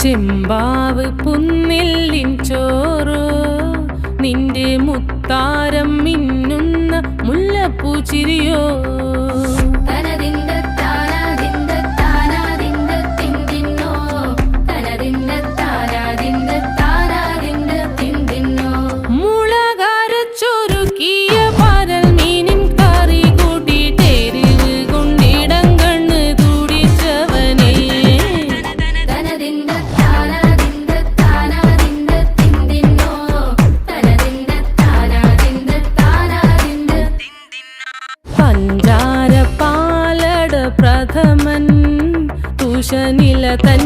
ചെമ്പാവ് പുന്നെല്ലിൻ ചോറോ നിന്റെ മുത്താരം മിന്നുന്ന മുല്ലപ്പൂച്ചിരിയോ പഞ്ചാര പാലട പ്രഥമൻ തുഷനില തൻ